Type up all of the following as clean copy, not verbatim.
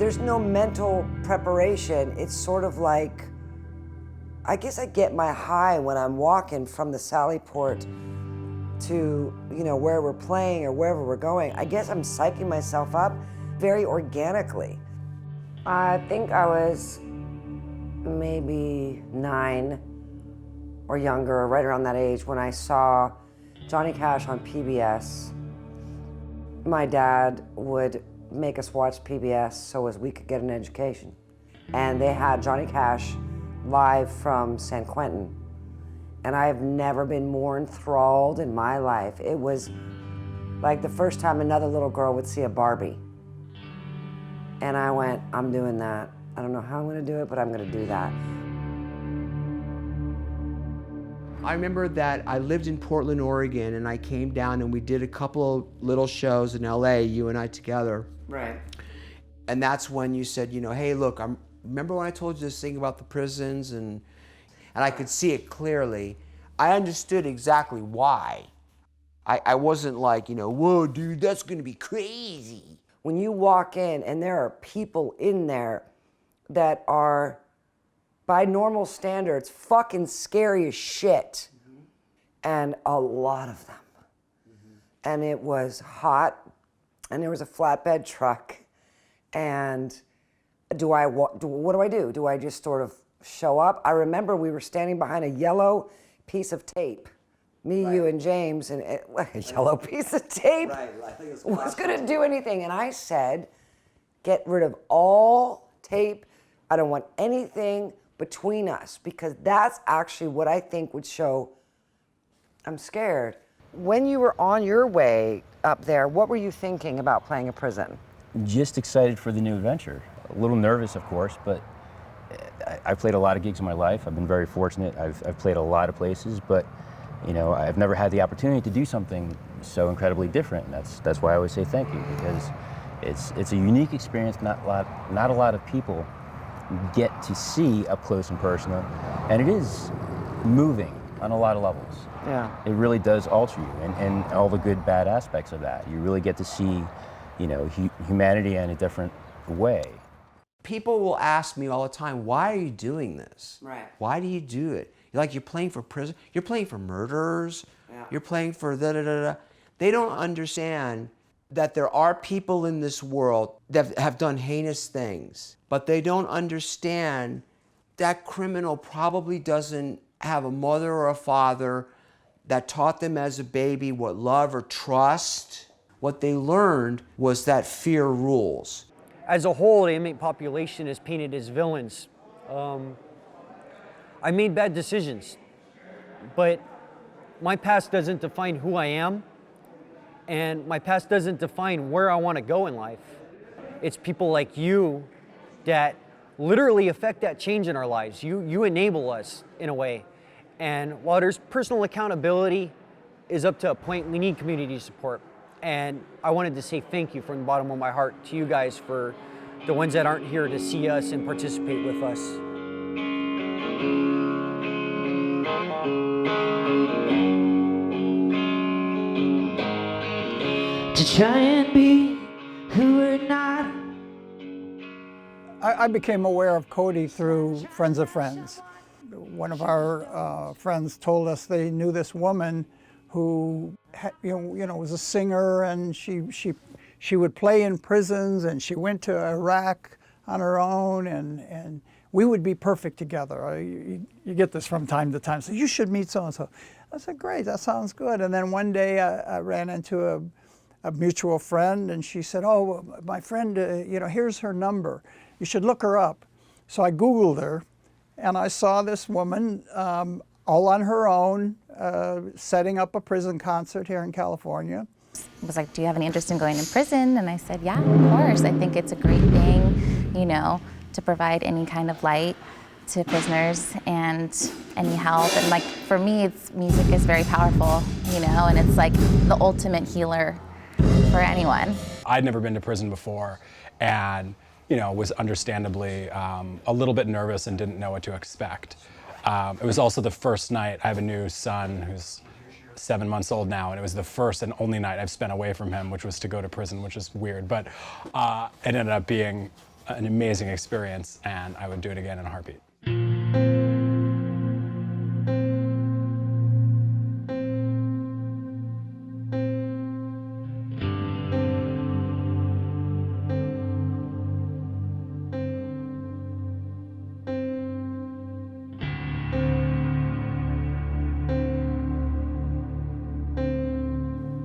there's no mental preparation. It's sort of like, I guess I get my high when I'm walking from the Sallyport to, where we're playing or wherever we're going. I guess I'm psyching myself up very organically. I think I was maybe 9 or younger, right around that age, when I saw Johnny Cash on PBS. My dad would make us watch PBS so as we could get an education. And they had Johnny Cash live from San Quentin. And I have never been more enthralled in my life. It was like the first time another little girl would see a Barbie. And I went, I'm doing that. I don't know how I'm gonna do it, but I'm gonna do that. I remember that I lived in Portland, Oregon, and I came down and we did a couple of little shows in LA, you and I together. Right. And that's when you said, hey, look, remember when I told you this thing about the prisons? And I could see it clearly. I understood exactly why. I wasn't like, whoa, dude, that's gonna be crazy. When you walk in and there are people in there that are, by normal standards, fucking scary as shit. Mm-hmm. And a lot of them. Mm-hmm. And it was hot, and there was a flatbed truck. And what do I do? Do I just sort of show up? I remember we were standing behind a yellow piece of tape. Me, right. You, and James, and a yellow piece of tape. Right. I think it was gonna do anything. And I said, get rid of all tape. I don't want anything between us, because that's actually what I think would show I'm scared. When you were on your way up there, what were you thinking about playing a prison? Just excited for the new adventure. A little nervous, of course, but I've played a lot of gigs in my life. I've been very fortunate. I've played a lot of places, but I've never had the opportunity to do something so incredibly different. And that's why I always say thank you, because it's a unique experience. Not a lot of people get to see up close and personal, and it is moving on a lot of levels. Yeah. It really does alter you, and all the good, bad aspects of that. You really get to see, humanity in a different way. People will ask me all the time, why are you doing this? Right. Why do you do it? You're playing for prison, you're playing for murderers, yeah. You're playing for da-da-da-da. They don't understand that there are people in this world that have done heinous things, but they don't understand that criminal probably doesn't have a mother or a father that taught them as a baby what love or trust. What they learned was that fear rules. As a whole, the inmate population is painted as villains. I made bad decisions, but my past doesn't define who I am, and my past doesn't define where I want to go in life. It's people like you that literally affect that change in our lives. You enable us in a way. And while there's personal accountability is up to a point, we need community support. And I wanted to say thank you from the bottom of my heart to you guys for the ones that aren't here to see us and participate with us. To try and be who we're not. I became aware of Cody through friends of friends. One of our friends told us they knew this woman who was a singer, and she would play in prisons, and she went to Iraq on her own, and we would be perfect together. You get this from time to time, so you should meet so-and-so. I said, great, that sounds good. And then one day I ran into a mutual friend, and she said, oh, my friend, here's her number. You should look her up. So I Googled her, and I saw this woman all on her own, setting up a prison concert here in California. I was like, do you have any interest in going in prison? And I said, yeah, of course. I think it's a great thing, to provide any kind of light to prisoners and any help. And like, for me, music is very powerful, and it's like the ultimate healer for anyone. I'd never been to prison before, and was understandably a little bit nervous and didn't know what to expect. It was also the first night. I have a new son who's 7 months old now, and it was the first and only night I've spent away from him, which was to go to prison, which is weird, but it ended up being an amazing experience, and I would do it again in a heartbeat.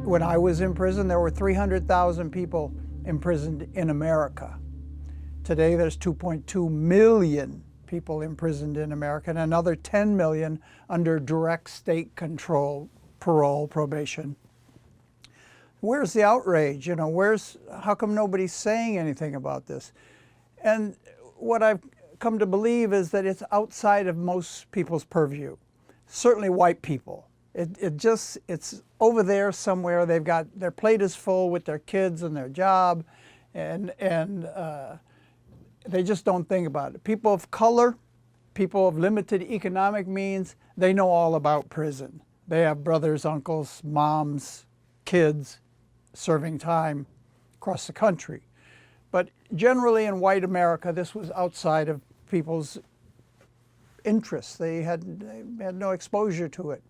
When I was in prison, there were 300,000 people imprisoned in America. Today, there's 2.2 million people imprisoned in America and another 10 million under direct state control, parole, probation. Where's the outrage? You know, how come nobody's saying anything about this? And what I've come to believe is that it's outside of most people's purview, certainly white people. It's over there somewhere. They've got, their plate is full with their kids and their job, and they just don't think about it. People of color, people of limited economic means, they know all about prison. They have brothers, uncles, moms, kids serving time across the country. But generally in white America, this was outside of people's interests. They had no exposure to it.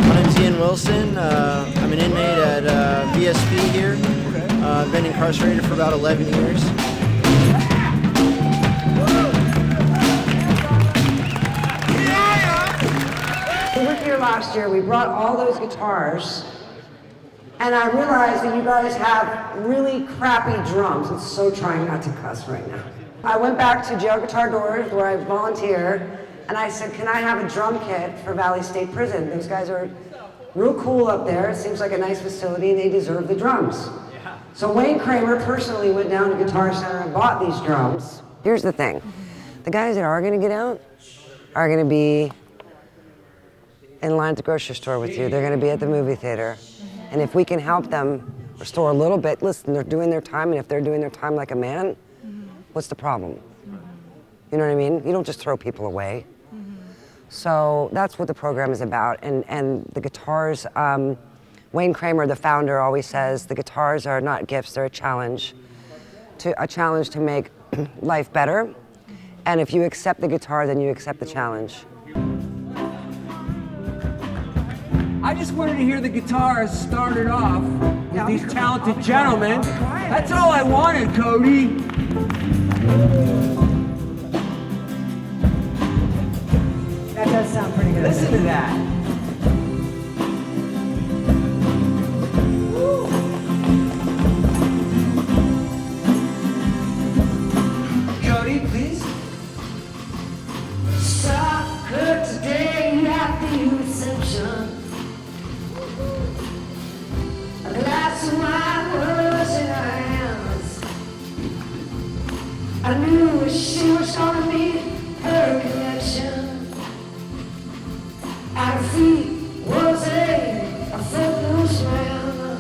My name's Ian Wilson. I'm an inmate at VSP here. I've been incarcerated for about 11 years. We were here last year, we brought all those guitars, and I realized that you guys have really crappy drums. I'm so trying not to cuss right now. I went back to Jail Guitar Doors, where I volunteer, and I said, can I have a drum kit for Valley State Prison? Those guys are real cool up there. It seems like a nice facility, and they deserve the drums. So Wayne Kramer personally went down to Guitar Center and bought these drums. Here's the thing. The guys that are gonna get out are gonna be in line at the grocery store with you. They're gonna be at the movie theater. And if we can help them restore a little bit, listen, they're doing their time, and if they're doing their time like a man, what's the problem? You know what I mean? You don't just throw people away. So that's what the program is about. And the guitars, Wayne Kramer, the founder, always says the guitars are not gifts, they're a challenge to make life better. And if you accept the guitar, then you accept the challenge. I just wanted to hear the guitars started off with these talented gentlemen. That's all I wanted, Cody. That does sound pretty good. Listen to that. Cody, please. Soccer today at the reception. A glass of wine was in her hands. I knew she was gonna meet her connection. At her feet was a footloose man.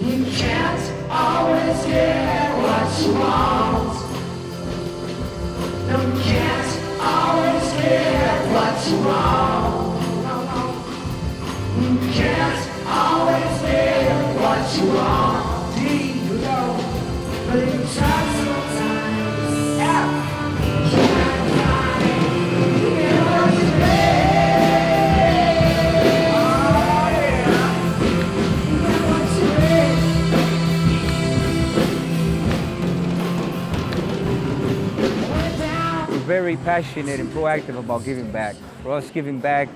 You can't always get what you want. No, you can't always get what you want. No, no. You can't always get what you want. You know, but if you try sometimes, you can't find it. You get what you make. Oh yeah. You get what you make. We're very passionate and proactive about giving back. For us, giving back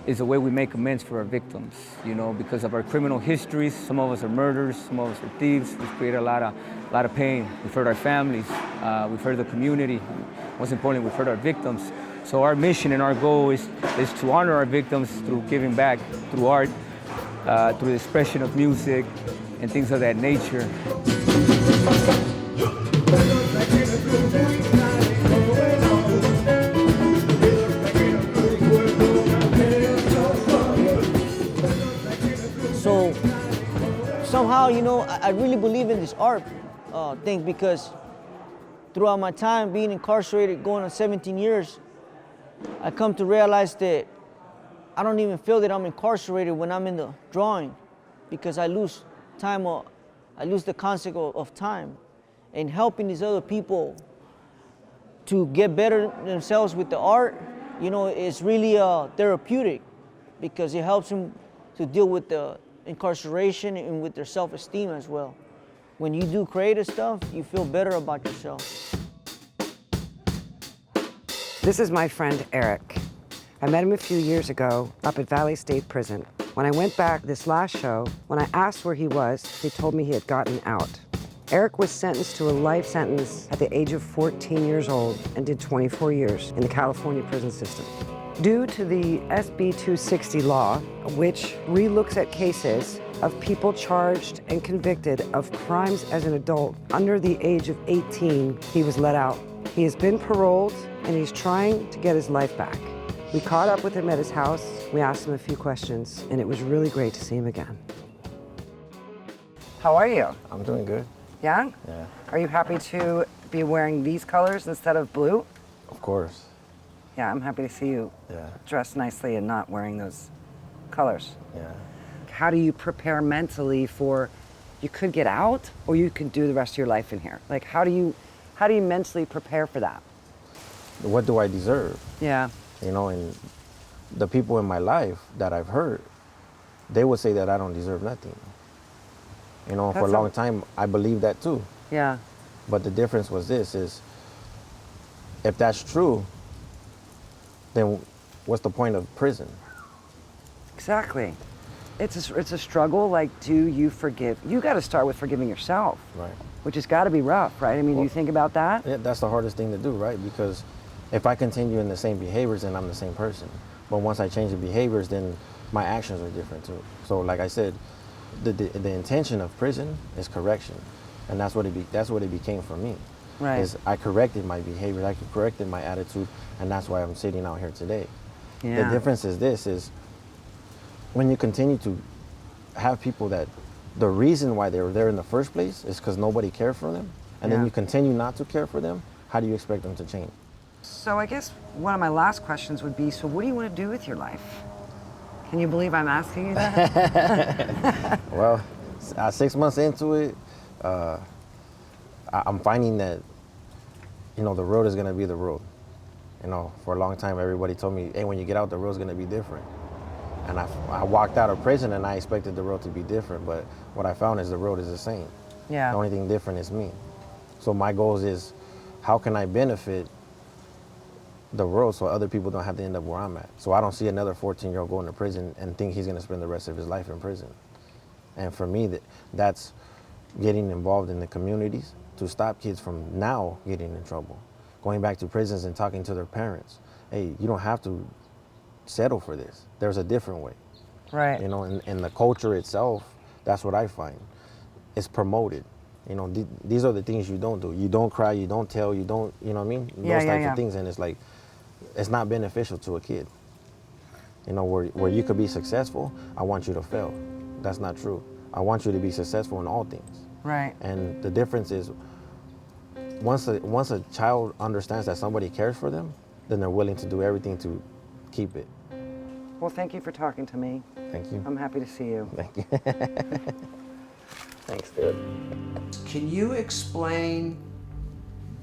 is a way we make amends for our victims, you know, because of our criminal histories. Some of us are murderers, some of us are thieves. We've created a lot of pain. We've hurt our families, we've hurt the community. Most importantly, we've hurt our victims. So our mission and our goal is to honor our victims through giving back, through art, through the expression of music and things of that nature. So somehow, you know, I really believe in this art thing, because throughout my time being incarcerated, going on 17 years, I come to realize that I don't even feel that I'm incarcerated when I'm in the drawing, because I lose time, or I lose the concept of time. And helping these other people to get better themselves with the art, you know, it's really therapeutic, because it helps them to deal with the incarceration and with their self-esteem as well. When you do creative stuff, you feel better about yourself. This is my friend Eric. I met him a few years ago up at Valley State Prison. When I went back this last show, when I asked where he was, they told me he had gotten out. Eric was sentenced to a life sentence at the age of 14 years old and did 24 years in the California prison system. Due to the SB 260 law, which relooks at cases of people charged and convicted of crimes as an adult under the age of 18, he was let out. He has been paroled and he's trying to get his life back. We caught up with him at his house, we asked him a few questions, and it was really great to see him again. How are you? I'm doing good. Yeah? Yeah. Are you happy to be wearing these colors instead of blue? Of course. Yeah, I'm happy to see you dressed nicely and not wearing those colors. Yeah. How do you prepare mentally for, you could get out or you could do the rest of your life in here? Like, how do you mentally prepare for that? What do I deserve? Yeah. You know, and the people in my life that I've hurt, they would say that I don't deserve nothing. You know, for a long time, I believed that too. Yeah. But the difference was this, is if that's true, then what's the point of prison? Exactly. It's a struggle. Like, do you forgive? You got to start with forgiving yourself. Right. Which has got to be rough, right? I mean, do you think about that? Yeah, that's the hardest thing to do, right? Because if I continue in the same behaviors, then I'm the same person. But once I change the behaviors, then my actions are different too. So like I said, the intention of prison is correction. And that's what it became for me. Right. Is I corrected my behavior, I corrected my attitude, and that's why I'm sitting out here today. Yeah. The difference is this, is when you continue to have people that the reason why they were there in the first place is because nobody cared for them, and then you continue not to care for them, how do you expect them to change? So I guess one of my last questions would be, so what do you want to do with your life? Can you believe I'm asking you that? Well, 6 months into it, I'm finding that, you know, the road is going to be the road. You know, for a long time, everybody told me, hey, when you get out, the road's going to be different. And I walked out of prison and I expected the road to be different, but what I found is the road is the same. Yeah. The only thing different is me. So my goal is, how can I benefit the road so other people don't have to end up where I'm at? So I don't see another 14-year-old going to prison and think he's going to spend the rest of his life in prison. And for me, that's getting involved in the communities to stop kids from now getting in trouble. Going back to prisons and talking to their parents. Hey, you don't have to settle for this. There's a different way. Right. You know, and the culture itself, that's what I find. It's promoted. You know, these are the things you don't do. You don't cry, you don't tell, you don't, you know what I mean? Those types of things, and it's like, it's not beneficial to a kid. You know, where you could be successful, I want you to fail. That's not true. I want you to be successful in all things. Right. And the difference is, once a child understands that somebody cares for them, then they're willing to do everything to keep it. Well, thank you for talking to me. Thank you. I'm happy to see you. Thank you. Thanks, dude. Can you explain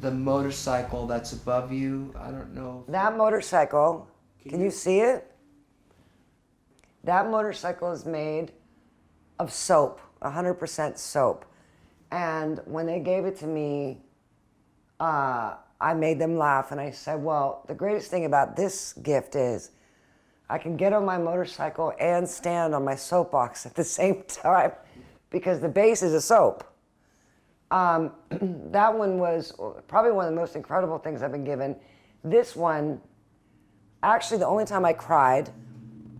the motorcycle that's above you? I don't know. That motorcycle, can you see it? That motorcycle is made of soap, 100% soap. And when they gave it to me, I made them laugh and I said, well, the greatest thing about this gift is I can get on my motorcycle and stand on my soapbox at the same time because the base is a soap. That one was probably one of the most incredible things I've been given. This one, actually the only time I cried,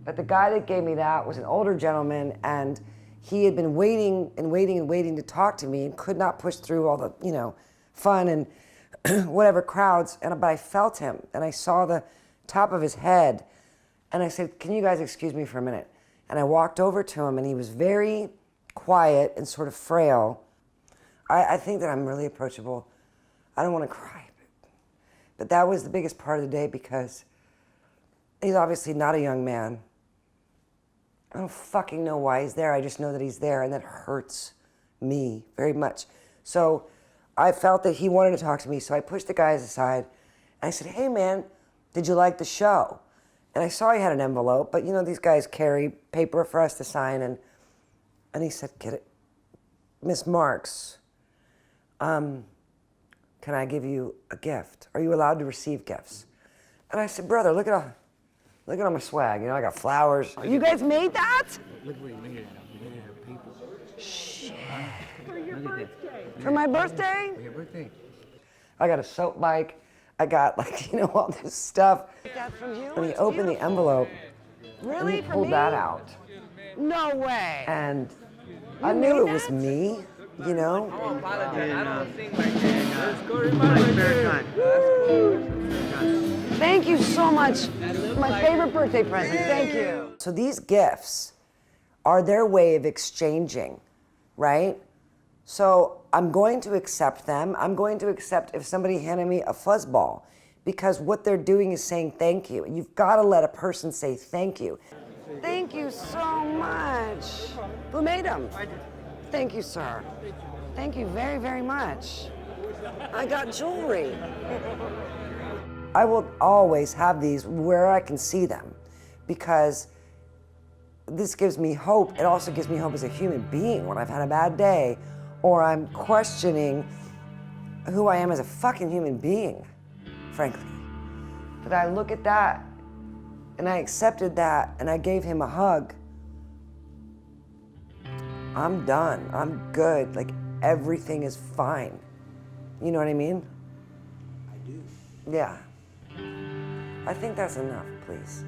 but the guy that gave me that was an older gentleman, and he had been waiting and waiting and waiting to talk to me and could not push through all the, you know, fun and whatever crowds, but I felt him and I saw the top of his head and I said, can you guys excuse me for a minute? And I walked over to him and he was very quiet and sort of frail. I think that I'm really approachable. I don't want to cry, but that was the biggest part of the day because he's obviously not a young man. I don't fucking know why he's there. I just know that he's there, and that hurts me very much. So I felt that he wanted to talk to me, so I pushed the guys aside, and I said, hey man, did you like the show? And I saw he had an envelope, but you know, these guys carry paper for us to sign, and he said, get it, Miss Marks, can I give you a gift? Are you allowed to receive gifts? And I said, brother, look at all my swag. You know, I got flowers. You guys made that? Look what you made it up. You made it up people. Shit. For your birthday. For my birthday? For your birthday. I got a soap bike. I got, like, you know, all this stuff. That's from you? And he opened the envelope. Really? And he pulled that out. No way. And I knew it was me, you know? I apologize. I don't sing like that. Let's go to my birthday. Thank you so much. My favorite birthday present. Thank you. So these gifts are their way of exchanging, right? So I'm going to accept them. I'm going to accept if somebody handed me a fuzzball, because what they're doing is saying thank you. You've got to let a person say thank you. Thank you so much. Who made them? Thank you, sir. Thank you very, very much. I got jewelry. I will always have these where I can see them, because this gives me hope. It also gives me hope as a human being when I've had a bad day, or I'm questioning who I am as a fucking human being, frankly. But I look at that, and I accepted that, and I gave him a hug. I'm done. I'm good. Like, everything is fine. You know what I mean? I do. Yeah. I think that's enough, please.